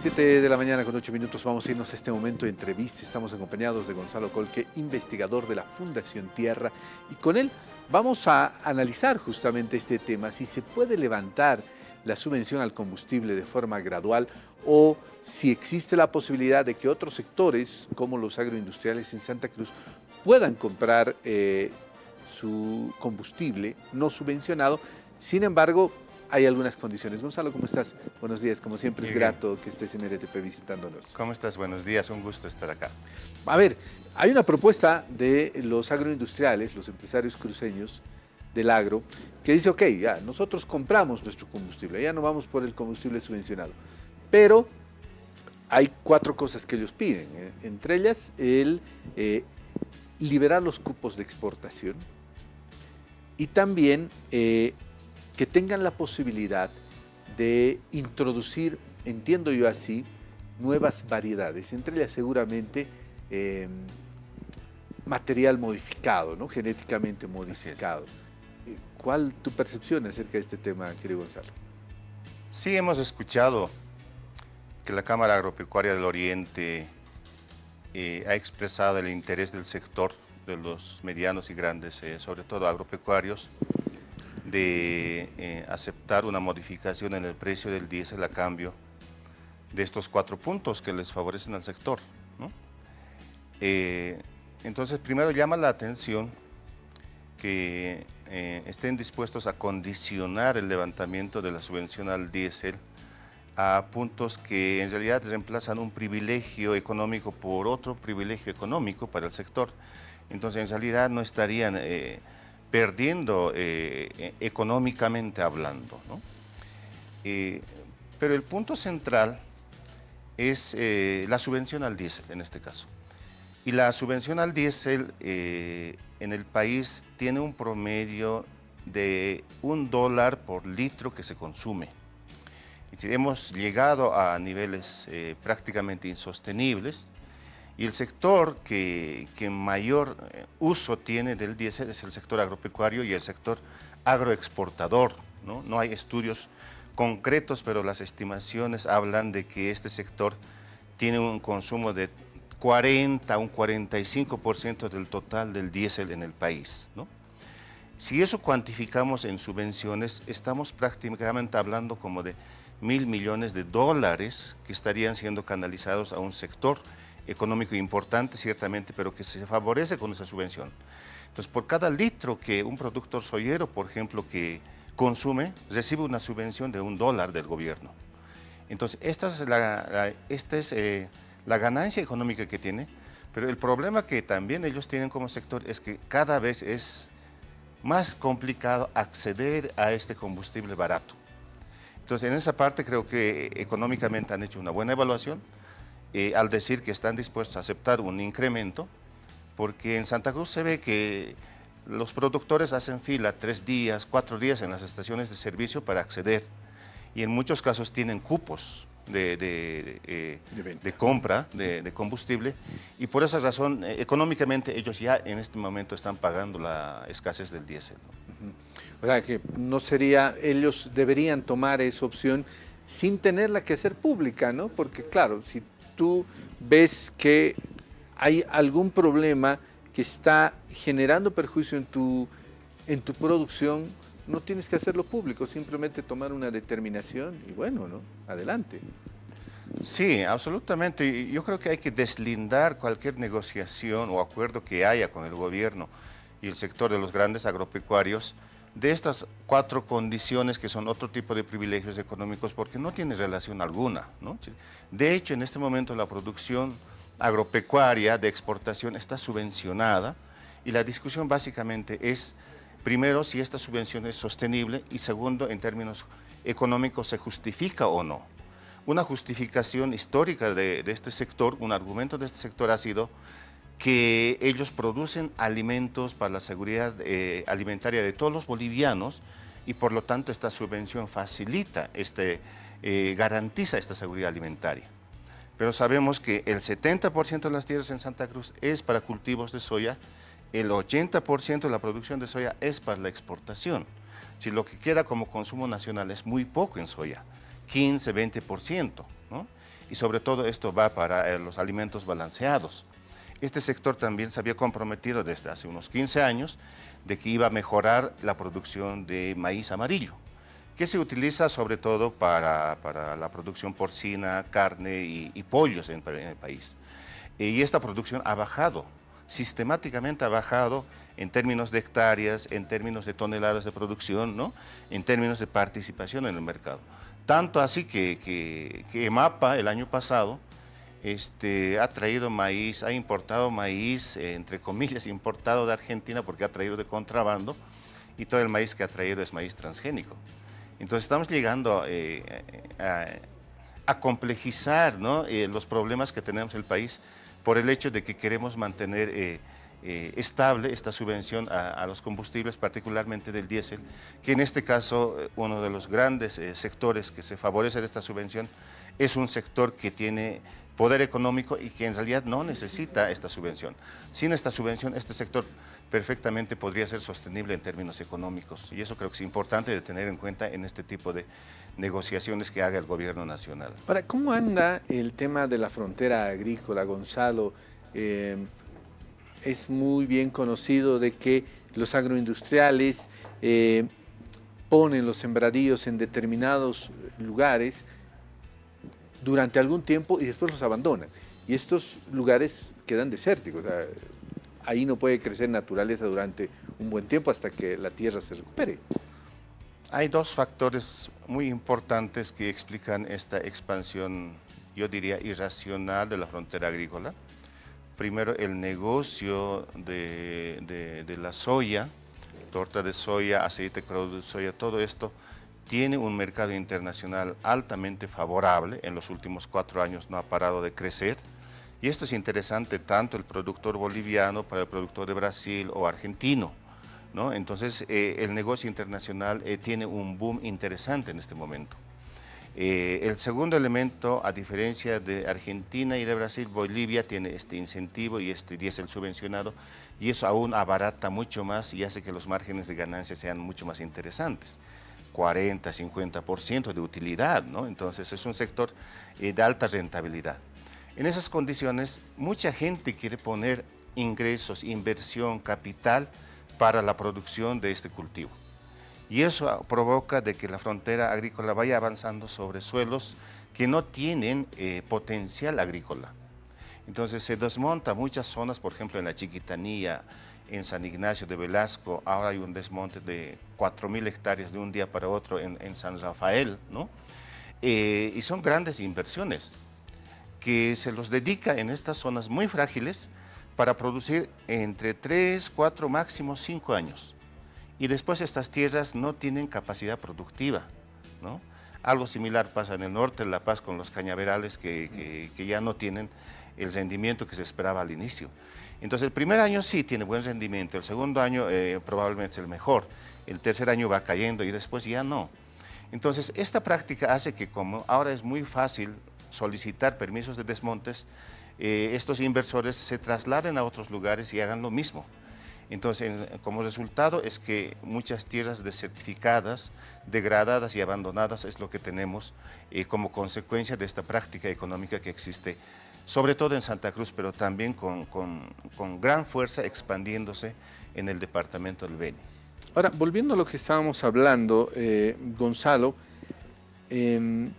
7 de la mañana con 8 minutos. Vamos a irnos a este momento de entrevista. Estamos acompañados de Gonzalo Colque, investigador de la Fundación Tierra, y con él vamos a analizar justamente este tema, si se puede levantar la subvención al combustible de forma gradual o si existe la posibilidad de que otros sectores, como los agroindustriales en Santa Cruz, puedan comprar su combustible no subvencionado. Sin embargo, hay algunas condiciones. Gonzalo, ¿cómo estás? Buenos días. Como siempre, es grato que estés en RTP visitándonos. ¿Cómo estás? Buenos días. Un gusto estar acá. A ver, hay una propuesta de los agroindustriales, los empresarios cruceños del agro, que dice, ok, ya, nosotros compramos nuestro combustible, ya no vamos por el combustible subvencionado. Pero hay 4 cosas que ellos piden, entre ellas el liberar los cupos de exportación y también que tengan la posibilidad de introducir, entiendo yo así, nuevas variedades, entre ellas seguramente material modificado, ¿no? Genéticamente modificado. ¿Cuál tu percepción acerca de este tema, querido Gonzalo? Sí, hemos escuchado que la Cámara Agropecuaria del Oriente ha expresado el interés del sector, de los medianos y grandes, sobre todo agropecuarios, de aceptar una modificación en el precio del diésel a cambio de estos 4 puntos que les favorecen al sector, ¿no? Entonces, primero llama la atención que estén dispuestos a condicionar el levantamiento de la subvención al diésel a puntos que en realidad reemplazan un privilegio económico por otro privilegio económico para el sector. Entonces, en realidad no estarían perdiendo económicamente hablando, ¿no? Pero el punto central es la subvención al diésel en este caso. Y la subvención al diésel en el país tiene un promedio de $1 por litro que se consume. Es decir, hemos llegado a niveles prácticamente insostenibles. Y el sector que mayor uso tiene del diésel es el sector agropecuario y el sector agroexportador, ¿no? No hay estudios concretos, pero las estimaciones hablan de que este sector tiene un consumo de 40 a un 45% del total del diésel en el país, ¿no? Si eso cuantificamos en subvenciones, estamos prácticamente hablando como de $1.000 millones que estarían siendo canalizados a un sector económico importante, ciertamente, pero que se favorece con esa subvención. Entonces, por cada litro que un productor soyero, por ejemplo, que consume, recibe una subvención de $1 del gobierno. Entonces, esta es la ganancia económica que tiene, pero el problema que también ellos tienen como sector es que cada vez es más complicado acceder a este combustible barato. Entonces, en esa parte creo que económicamente han hecho una buena evaluación, al decir que están dispuestos a aceptar un incremento, porque en Santa Cruz se ve que los productores hacen fila 3 días, 4 días en las estaciones de servicio para acceder, y en muchos casos tienen cupos de compra de combustible, y por esa razón económicamente ellos ya en este momento están pagando la escasez del diésel, ¿no? O sea, que no sería, ellos deberían tomar esa opción sin tenerla que hacer pública, ¿no? Porque claro, si tú ves que hay algún problema que está generando perjuicio en tu producción, no tienes que hacerlo público, simplemente tomar una determinación y bueno, ¿no? Adelante. Sí, absolutamente. Y yo creo que hay que deslindar cualquier negociación o acuerdo que haya con el gobierno y el sector de los grandes agropecuarios de estas 4 condiciones que son otro tipo de privilegios económicos, porque no tiene relación alguna, ¿no? De hecho, en este momento la producción agropecuaria de exportación está subvencionada y la discusión básicamente es, primero, si esta subvención es sostenible y segundo, en términos económicos, ¿se justifica o no? Una justificación histórica de este sector, un argumento de este sector ha sido que ellos producen alimentos para la seguridad alimentaria de todos los bolivianos y por lo tanto esta subvención facilita, garantiza esta seguridad alimentaria. Pero sabemos que el 70% de las tierras en Santa Cruz es para cultivos de soya, el 80% de la producción de soya es para la exportación. Si lo que queda como consumo nacional es muy poco en soya, 15, 20%, ¿no? y sobre todo esto va para los alimentos balanceados. Este sector también se había comprometido desde hace unos 15 años de que iba a mejorar la producción de maíz amarillo, que se utiliza sobre todo para la producción porcina, carne y pollos en el país. Y esta producción ha bajado, sistemáticamente ha bajado en términos de hectáreas, en términos de toneladas de producción, ¿no? En términos de participación en el mercado. Tanto así que EMAPA el año pasado ha traído maíz, ha importado maíz, entre comillas, importado de Argentina porque ha traído de contrabando, y todo el maíz que ha traído es maíz transgénico. Entonces estamos llegando a complejizar, ¿no? Los problemas que tenemos en el país por el hecho de que queremos mantener estable esta subvención a los combustibles, particularmente del diésel, que en este caso uno de los grandes sectores que se favorece de esta subvención es un sector que tiene poder económico y que en realidad no necesita esta subvención. Sin esta subvención, este sector perfectamente podría ser sostenible en términos económicos, y eso creo que es importante de tener en cuenta en este tipo de negociaciones que haga el gobierno nacional. Ahora, ¿cómo anda el tema de la frontera agrícola, Gonzalo? Es muy bien conocido de que los agroindustriales ponen los sembradíos en determinados lugares durante algún tiempo y después los abandonan. Y estos lugares quedan desérticos. O sea, ahí no puede crecer naturaleza durante un buen tiempo hasta que la tierra se recupere. Hay dos factores muy importantes que explican esta expansión, yo diría, irracional de la frontera agrícola. Primero, el negocio de la soya, torta de soya, aceite crudo de soya, todo esto tiene un mercado internacional altamente favorable. En los últimos 4 años no ha parado de crecer. Y esto es interesante tanto el productor boliviano para el productor de Brasil o argentino, ¿no? Entonces, el negocio internacional tiene un boom interesante en este momento. El segundo elemento, a diferencia de Argentina y de Brasil, Bolivia tiene este incentivo y este diésel subvencionado, y eso aún abarata mucho más y hace que los márgenes de ganancia sean mucho más interesantes. 40, 50% de utilidad, ¿no? Entonces es un sector de alta rentabilidad. En esas condiciones, mucha gente quiere poner ingresos, inversión, capital para la producción de este cultivo. Y eso provoca de que la frontera agrícola vaya avanzando sobre suelos que no tienen potencial agrícola. Entonces se desmonta muchas zonas, por ejemplo en la Chiquitanía, en San Ignacio de Velasco, ahora hay un desmonte de 4.000 hectáreas de un día para otro en San Rafael, ¿no? Y son grandes inversiones que se los dedica en estas zonas muy frágiles para producir entre 3, 4, máximo 5 años. Y después estas tierras no tienen capacidad productiva, ¿no? Algo similar pasa en el norte de La Paz con los cañaverales que ya no tienen el rendimiento que se esperaba al inicio. Entonces el primer año sí tiene buen rendimiento, el segundo año probablemente es el mejor, el tercer año va cayendo y después ya no. Entonces esta práctica hace que como ahora es muy fácil solicitar permisos de desmontes, estos inversores se trasladen a otros lugares y hagan lo mismo. Entonces, como resultado es que muchas tierras desertificadas, degradadas y abandonadas es lo que tenemos como consecuencia de esta práctica económica que existe, sobre todo en Santa Cruz, pero también con gran fuerza expandiéndose en el departamento del Beni. Ahora, volviendo a lo que estábamos hablando, Gonzalo, en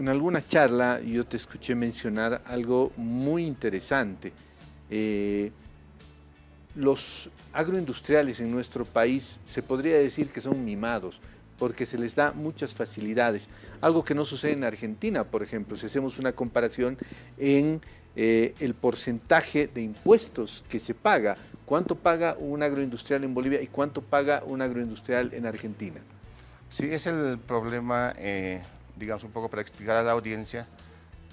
alguna charla yo te escuché mencionar algo muy interesante. Los agroindustriales en nuestro país se podría decir que son mimados porque se les da muchas facilidades, algo que no sucede en Argentina, por ejemplo, si hacemos una comparación en el porcentaje de impuestos que se paga, cuánto paga un agroindustrial en Bolivia y cuánto paga un agroindustrial en Argentina. Sí, es el problema, digamos un poco para explicar a la audiencia,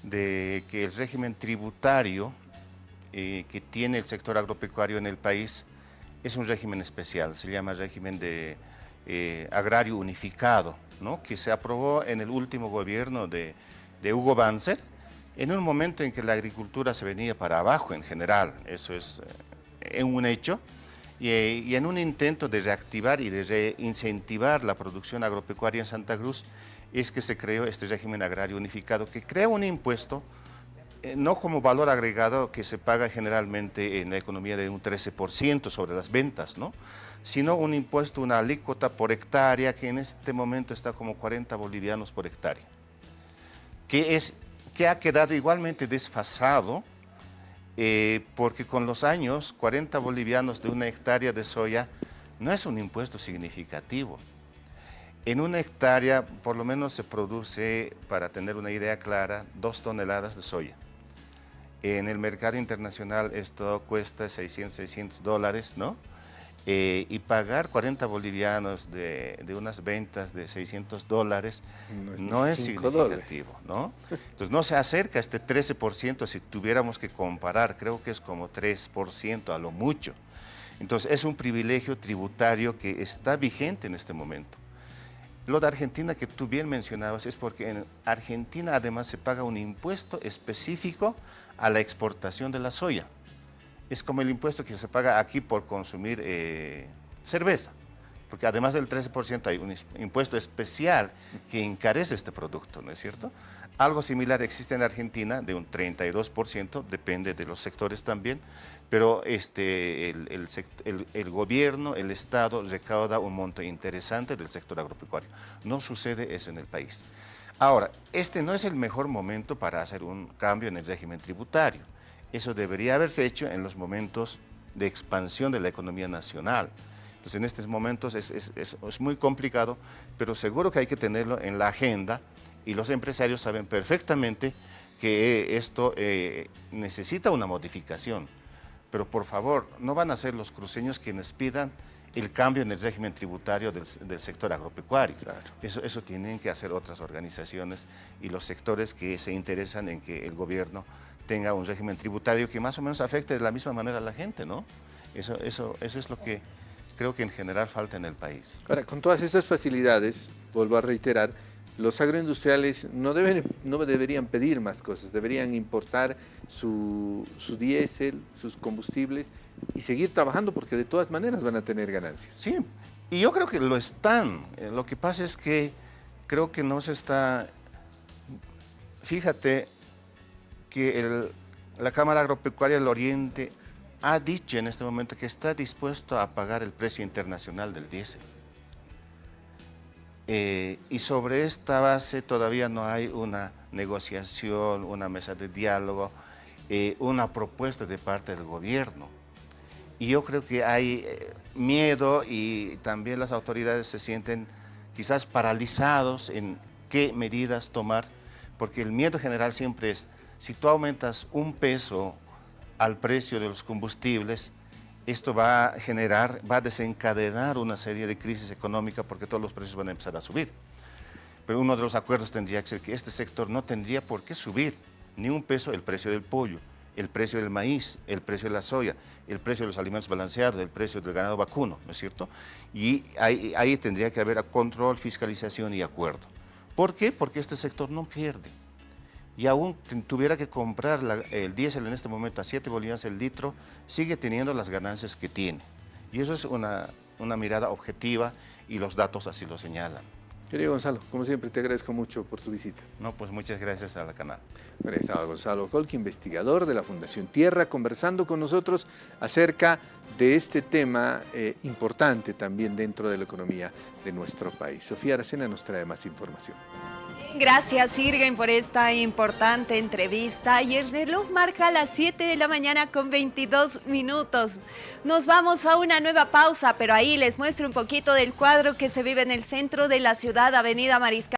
de que el régimen tributario que tiene el sector agropecuario en el país es un régimen especial, se llama régimen de agrario unificado, ¿no? Que se aprobó en el último gobierno de Hugo Banzer, en un momento en que la agricultura se venía para abajo en general, eso es un hecho, y en un intento de reactivar y de reincentivar la producción agropecuaria en Santa Cruz, es que se creó este régimen agrario unificado, que crea un impuesto no como valor agregado que se paga generalmente en la economía de un 13% sobre las ventas, ¿no? Sino un impuesto, una alícuota por hectárea, que en este momento está como 40 bolivianos por hectárea, que ha quedado igualmente desfasado, porque con los años 40 bolivianos de una hectárea de soya no es un impuesto significativo. En una hectárea por lo menos se produce, para tener una idea clara, 2 toneladas de soya. En el mercado internacional esto cuesta $600, ¿no? Y pagar 40 bolivianos de unas ventas de $600 no es significativo, ¿no? Entonces no se acerca a este 13%, si tuviéramos que comparar, creo que es como 3% a lo mucho. Entonces es un privilegio tributario que está vigente en este momento. Lo de Argentina que tú bien mencionabas es porque en Argentina además se paga un impuesto específico a la exportación de la soya. Es como el impuesto que se paga aquí por consumir cerveza, porque además del 13% hay un impuesto especial que encarece este producto, ¿no es cierto? Algo similar existe en Argentina de un 32%, depende de los sectores también, pero el gobierno, el Estado recauda un monto interesante del sector agropecuario. No sucede eso en el país. Ahora, este no es el mejor momento para hacer un cambio en el régimen tributario. Eso debería haberse hecho en los momentos de expansión de la economía nacional. Entonces, en estos momentos es muy complicado, pero seguro que hay que tenerlo en la agenda y los empresarios saben perfectamente que esto necesita una modificación. Pero por favor, no van a ser los cruceños quienes pidan el cambio en el régimen tributario del sector agropecuario. Claro. Eso tienen que hacer otras organizaciones y los sectores que se interesan en que el gobierno tenga un régimen tributario que más o menos afecte de la misma manera a la gente, ¿no? Eso es lo que creo que en general falta en el país. Ahora, con todas estas facilidades, vuelvo a reiterar, los agroindustriales no deberían pedir más cosas, deberían importar su diésel, sus combustibles y seguir trabajando porque de todas maneras van a tener ganancias. Sí, y yo creo que lo están. Lo que pasa es que creo que no se está... Fíjate que la Cámara Agropecuaria del Oriente ha dicho en este momento que está dispuesto a pagar el precio internacional del diésel. Y sobre esta base todavía no hay una negociación, una mesa de diálogo, una propuesta de parte del gobierno. Y yo creo que hay miedo y también las autoridades se sienten quizás paralizados en qué medidas tomar, porque el miedo general siempre es, si tú aumentas un peso al precio de los combustibles, esto va a desencadenar una serie de crisis económicas porque todos los precios van a empezar a subir. Pero uno de los acuerdos tendría que ser que este sector no tendría por qué subir ni un peso el precio del pollo, el precio del maíz, el precio de la soya, el precio de los alimentos balanceados, el precio del ganado vacuno, ¿no es cierto? Y ahí tendría que haber control, fiscalización y acuerdo. ¿Por qué? Porque este sector no pierde. Y aún tuviera que comprar el diésel en este momento a 7 bolivianos el litro, sigue teniendo las ganancias que tiene. Y eso es una mirada objetiva y los datos así lo señalan. Querido Gonzalo, como siempre te agradezco mucho por tu visita. No, pues muchas gracias a la canal. Estaba Gonzalo Colque, investigador de la Fundación Tierra, conversando con nosotros acerca de este tema importante también dentro de la economía de nuestro país. Sofía Aracena nos trae más información. Gracias, Irgen, por esta importante entrevista. Y el reloj marca las 7 de la mañana con 22 minutos. Nos vamos a una nueva pausa, pero ahí les muestro un poquito del cuadro que se vive en el centro de la ciudad, Avenida Mariscal.